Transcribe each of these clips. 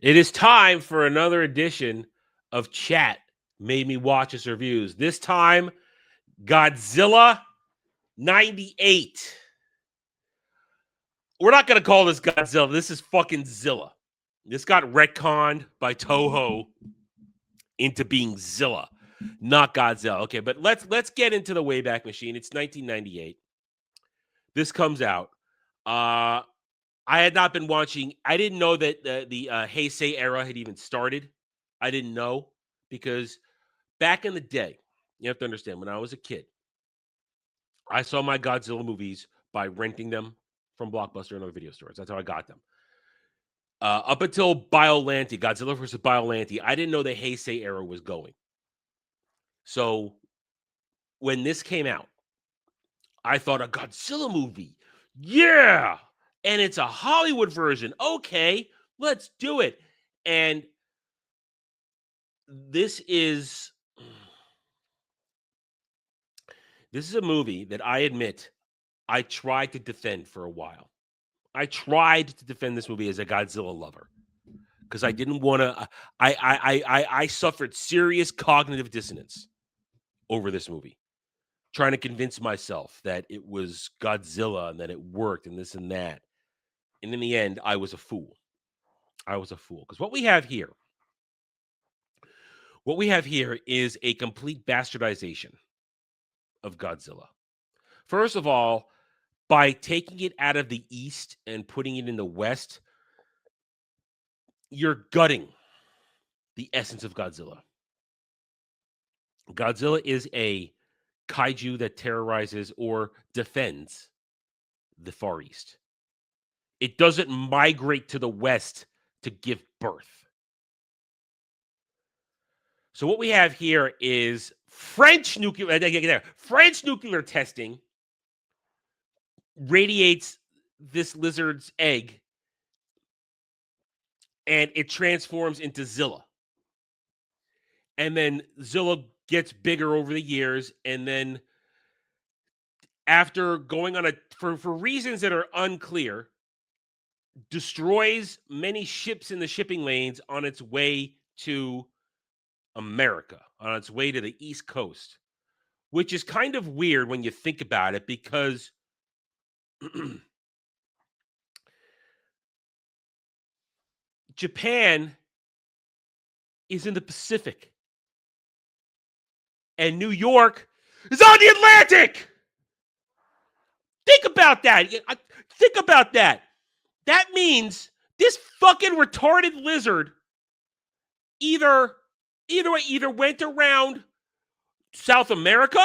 It is time for another edition of Chat Made Me Watch Its Reviews. This time, Godzilla 98. We're not going to call this Godzilla. This is fucking Zilla. This got retconned by Toho into being Zilla, not Godzilla. Okay, but let's get into the Wayback Machine. It's 1998. This comes out. I had not been watching. I didn't know that the Heisei era had even started. I didn't know because back in the day, you have to understand, when I was a kid, I saw my Godzilla movies by renting them from Blockbuster and other video stores. That's how I got them. Up until Biollante, Godzilla versus Biollante, I didn't know the Heisei era was going. So when this came out, I thought a Godzilla movie. Yeah. And it's a Hollywood version. Okay, let's do it. And this is a movie that I admit I tried to defend for a while. I tried to defend this movie as a Godzilla lover because I didn't want to. I suffered serious cognitive dissonance over this movie, trying to convince myself that it was Godzilla and that it worked and this and that. And in the end, I was a fool. I was a fool because what we have here is a complete bastardization of Godzilla. First of all, by taking it out of the East and putting it in the West, you're gutting the essence of Godzilla. Godzilla is a kaiju that terrorizes or defends the Far East. It doesn't migrate to the West to give birth. So what we have here is French nuclear testing radiates this lizard's egg and it transforms into Zilla. And then Zilla gets bigger over the years, and then after going on for reasons that are unclear, destroys many ships in the shipping lanes on its way to America, on its way to the East Coast, which is kind of weird when you think about it because Japan is in the Pacific and New York is on the Atlantic. Think about that. Think about that. That means this fucking retarded lizard either went around South America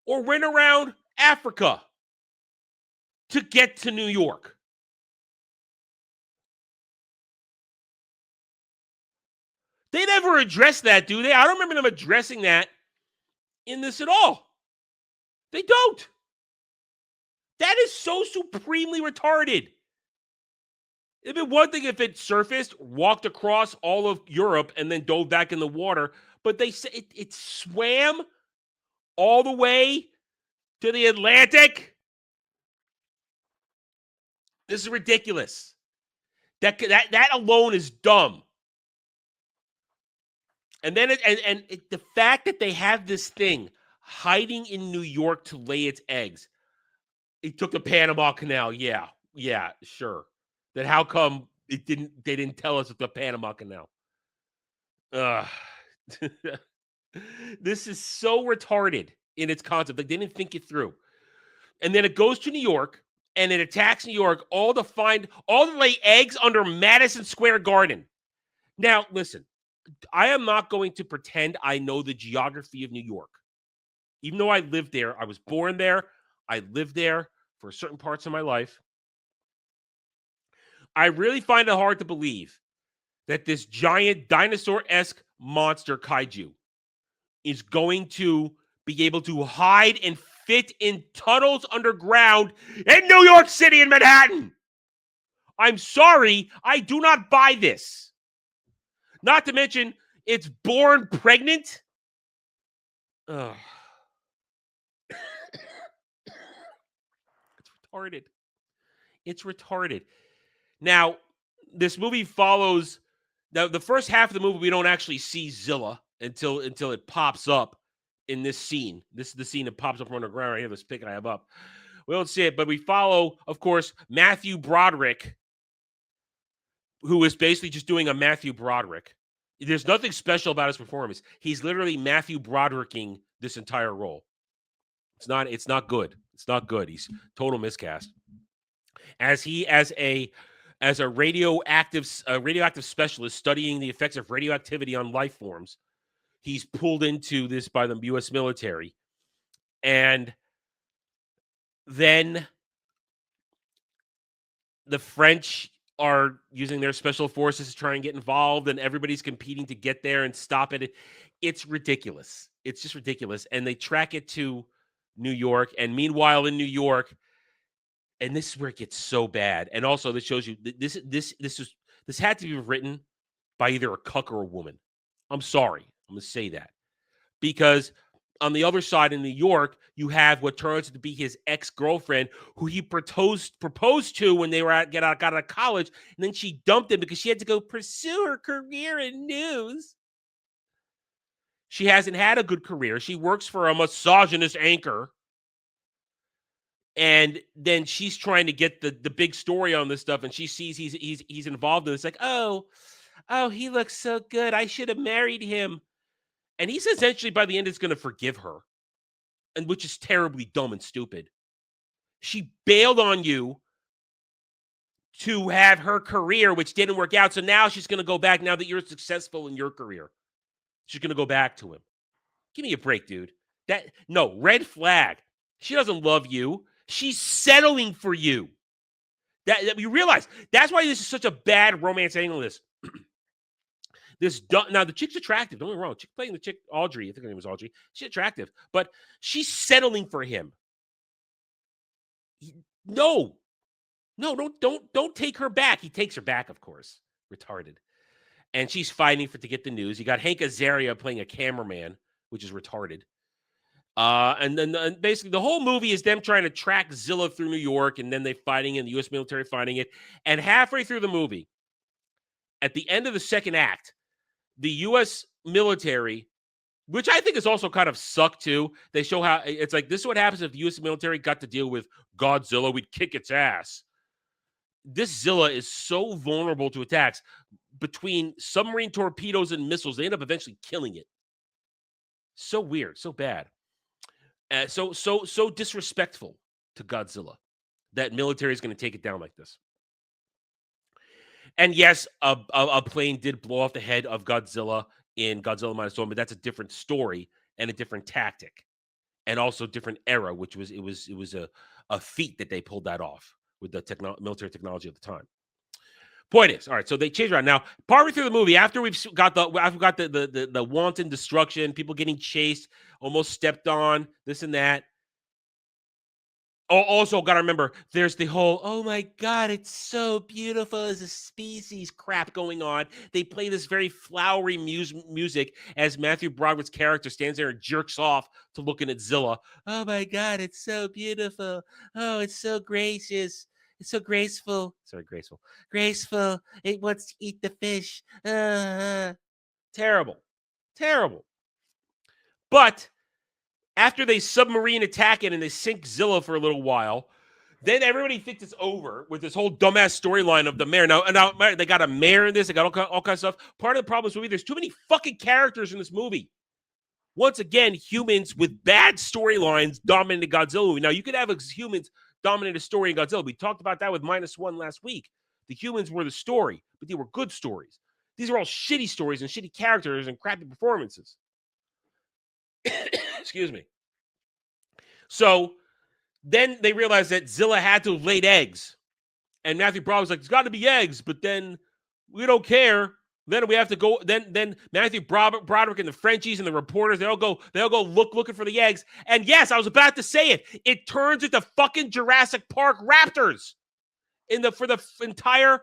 or went around Africa to get to New York. They never address that, do they? I don't remember them addressing that in this at all. They don't. That is so supremely retarded. It'd be one thing if it surfaced, walked across all of Europe, and then dove back in the water. But they say it swam all the way to the Atlantic. This is ridiculous. That alone is dumb. And then the fact that they have this thing hiding in New York to lay its eggs. It took the Panama Canal. Yeah, sure. Then how come they didn't tell us at the Panama Canal? This is so retarded in its concept. They didn't think it through. And then it goes to New York and it attacks New York, all to lay eggs under Madison Square Garden. Now, listen, I am not going to pretend I know the geography of New York. Even though I lived there, I was born there, I lived there for certain parts of my life. I really find it hard to believe that this giant dinosaur-esque monster kaiju is going to be able to hide and fit in tunnels underground in New York City and Manhattan. I'm sorry, I do not buy this. Not to mention, it's born pregnant. Ugh. It's retarded. It's retarded. Now, this movie follows Now, the first half of the movie, we don't actually see Zilla until it pops up in this scene. This is the scene that pops up on the ground right here. This pic I have up. We don't see it, but we follow, of course, Matthew Broderick, who is basically just doing a Matthew Broderick. There's nothing special about his performance. He's literally Matthew Brodericking this entire role. It's not good. It's not good. He's total miscast. As a radioactive specialist studying the effects of radioactivity on life forms, he's pulled into this by the U.S. military, and then the French are using their special forces to try and get involved, and everybody's competing to get there and stop it. It's ridiculous. It's just ridiculous. And they track it to New York. And meanwhile, in New York, and this is where it gets so bad. And also, this shows you this had to be written by either a cuck or a woman. I'm sorry. I'm going to say that. Because on the other side in New York, you have what turns out to be his ex-girlfriend, who he proposed to when they were got out of college, and then she dumped him because she had to go pursue her career in news. She hasn't had a good career. She works for a misogynist anchor, and then she's trying to get the big story on this stuff, and she sees he's involved in it. It's like, oh, he looks so good. I should have married him. And he's essentially, by the end, is going to forgive her, and which is terribly dumb and stupid. She bailed on you to have her career, which didn't work out. So now she's going to go back now that you're successful in your career. She's going to go back to him. Give me a break, dude. No, red flag. She doesn't love you. She's settling for you. That you realize. That's why this is such a bad romance angle. Now the chick's attractive. Don't get me wrong. Chick playing the chick Audrey. I think her name was Audrey. She's attractive, but she's settling for him. No, don't take her back. He takes her back, of course. Retarded. And she's fighting to get the news. You got Hank Azaria playing a cameraman, which is retarded. And then basically the whole movie is them trying to track Zilla through New York, and then they fighting and the U.S. military fighting it. And halfway through the movie, at the end of the second act, the U.S. military, which I think is also kind of sucked too, they show how it's like, this is what happens if the U.S. military got to deal with Godzilla. We'd kick its ass. This Zilla is so vulnerable to attacks between submarine torpedoes and missiles. They end up eventually killing it. So weird, so bad. So disrespectful to Godzilla that military is going to take it down like this. And yes, a plane did blow off the head of Godzilla in Godzilla Minus One, but that's a different story and a different tactic, and also different era, which was a feat that they pulled that off with the military technology at the time. Point is, all right, so they changed around. Now, partway through the movie, after we've got the wanton destruction, people getting chased, almost stepped on, this and that. Also, got to remember, there's the whole, oh my God, it's so beautiful as a species crap going on. They play this very flowery music as Matthew Broderick's character stands there and jerks off to looking at Zilla. Oh my God, it's so beautiful. Oh, it's so gracious. It's so graceful. Sorry, graceful. Graceful. It wants to eat the fish. Terrible. Terrible. But after they submarine attack it and they sink Zilla for a little while, then everybody thinks it's over with this whole dumbass storyline of the mayor. Now they got a mayor in this. They got all kinds of stuff. Part of the problem is there's too many fucking characters in this movie. Once again, humans with bad storylines dominated Godzilla movie. Now, you could have humans dominate a story in Godzilla. We talked about that with -1 last week. The humans were the story, but they were good stories. These are all shitty stories and shitty characters and crappy performances. Excuse me. So then they realized that Zilla had to have laid eggs. And Matthew Broderick was like, there's got to be eggs, but then we don't care. Then we have to go. Then Matthew Broderick and the Frenchies and the reporters, they all go looking for the eggs. And yes, I was about to say it. It turns into fucking Jurassic Park raptors for the entire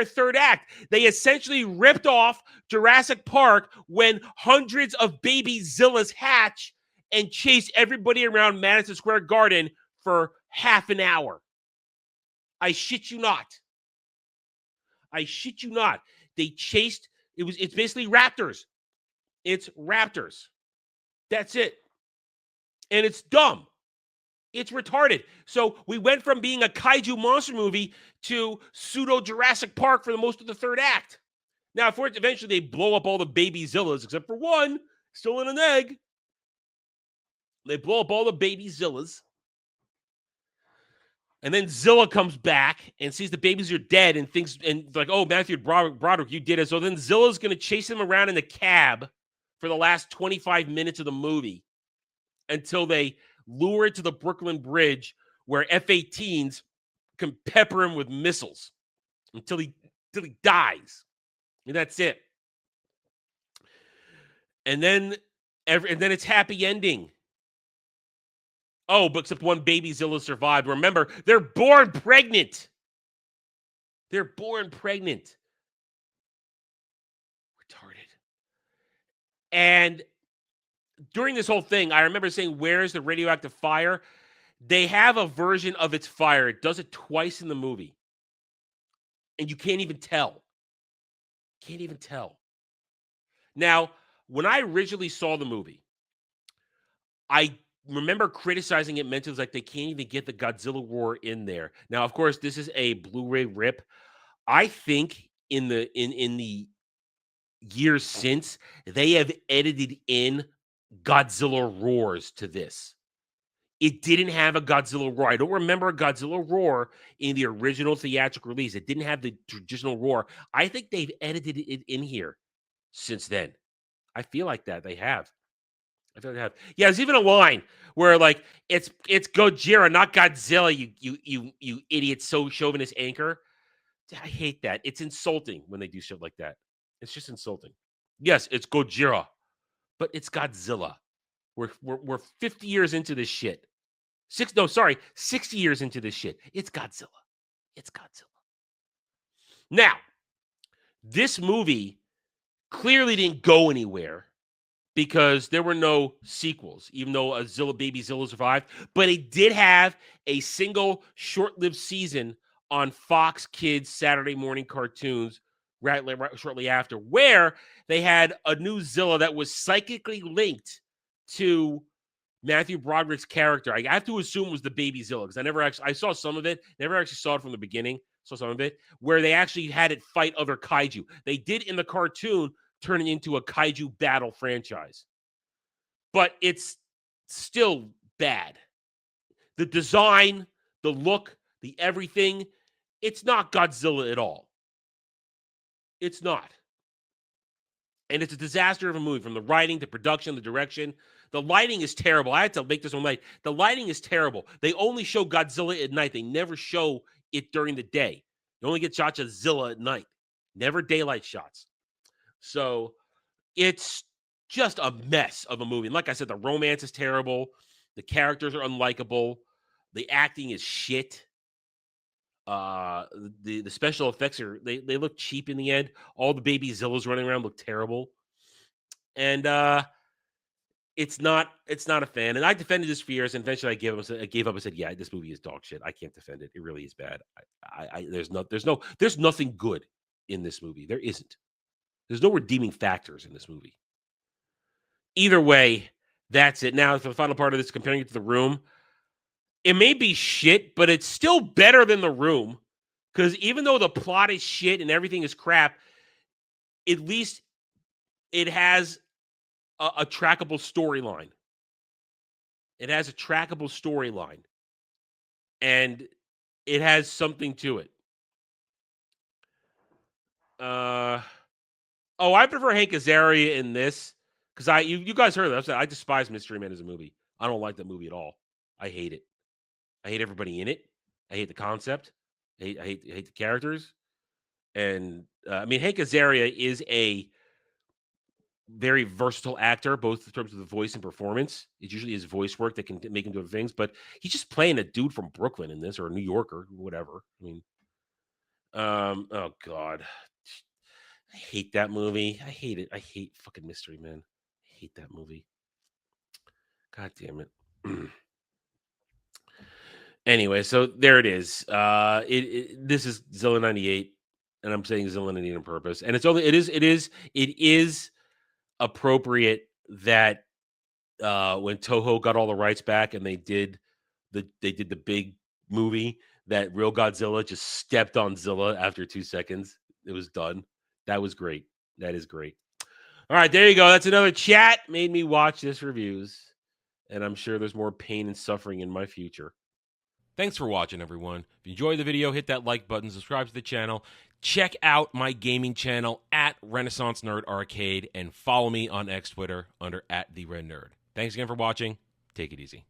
third act. They essentially ripped off Jurassic Park when hundreds of baby Zillas hatch and chase everybody around Madison Square Garden for half an hour. I shit you not. They chased. It's basically raptors. It's raptors. That's it. And it's dumb. It's retarded. So we went from being a kaiju monster movie to pseudo Jurassic Park for the most of the third act. Now, if eventually they blow up all the baby Zillas, except for one, still in an egg. They blow up all the baby Zillas. And then Zilla comes back and sees the babies are dead and thinks, and like, oh, Matthew Broderick, you did it. So then Zilla's going to chase him around in the cab for the last 25 minutes of the movie until they lure it to the Brooklyn Bridge where F-18s can pepper him with missiles until he dies. And that's it. And then it's happy ending. Oh, but except one baby Zilla survived. Remember, they're born pregnant. They're born pregnant. Retarded. And during this whole thing, I remember saying, where's the radioactive fire? They have a version of its fire. It does it twice in the movie. And you can't even tell. Can't even tell. Now, when I originally saw the movie, I remember criticizing it mentally, like they can't even get the Godzilla roar in there. Now, of course, this is a Blu-ray rip. I think in the years since, they have edited in Godzilla roars to this. It didn't have a Godzilla roar. I don't remember a Godzilla roar in the original theatrical release. It didn't have the traditional roar. I think they've edited it in here since then. I feel like that they have. I feel like they have. Yeah, there's even a line where like it's Gojira, not Godzilla. You idiot, so chauvinist anchor. I hate that. It's insulting when they do shit like that. It's just insulting. Yes, it's Gojira, but it's Godzilla. We're 50 years into this shit. 60 years into this shit. It's Godzilla. It's Godzilla. Now, this movie clearly didn't go anywhere because there were no sequels, even though Baby Zilla survived. But it did have a single short-lived season on Fox Kids Saturday morning cartoons right shortly after, where they had a new Zilla that was psychically linked to Matthew Broderick's character. I have to assume it was the baby Zilla because I saw some of it, never actually saw it from the beginning, saw some of it, where they actually had it fight other kaiju. They did in the cartoon turn it into a kaiju battle franchise. But it's still bad. The design, the look, the everything, it's not Godzilla at all. It's not. And it's a disaster of a movie, from the writing, the production, the direction. The lighting is terrible. I had to make this one light. The lighting is terrible. They only show Godzilla at night. They never show it during the day. You only get shots of Zilla at night. Never daylight shots. So it's just a mess of a movie. And like I said, the romance is terrible. The characters are unlikable. The acting is shit. The special effects they look cheap in the end. All the baby Zillas running around look terrible. And it's not a fan. And I defended this for years, and eventually I gave up and said, yeah, this movie is dog shit. I can't defend it. It really is bad. There's nothing good in this movie. There isn't. There's no redeeming factors in this movie. Either way, that's it. Now, for the final part of this, comparing it to The Room, it may be shit, but it's still better than The Room. Because even though the plot is shit and everything is crap, at least it has a trackable storyline. It has a trackable storyline. And it has something to it. I prefer Hank Azaria in this. Because you guys heard that. I despise Mystery Men as a movie. I don't like that movie at all. I hate it. I hate everybody in it. I hate the concept. I hate the characters. And Hank Azaria is a very versatile actor, both in terms of the voice and performance. It's usually his voice work that can make him do other things, but he's just playing a dude from Brooklyn in this, or a New Yorker, whatever. Oh God, I hate that movie. I hate it. I hate fucking Mystery Men. I hate that movie. God damn it. Anyway, so there it is. This is Zilla 98. and I'm saying Zilla and Need on purpose. And it is appropriate that when Toho got all the rights back and they did the big movie, that Real Godzilla just stepped on Zilla after 2 seconds. It was done. That was great. That is great. All right, there you go. That's another chat made me watch this reviews, and I'm sure there's more pain and suffering in my future. Thanks for watching, everyone. If you enjoyed the video, hit that like button, subscribe to the channel, check out my gaming channel at Renaissance Nerd Arcade, and follow me on X Twitter under @TheRedNerd. Thanks again for watching. Take it easy.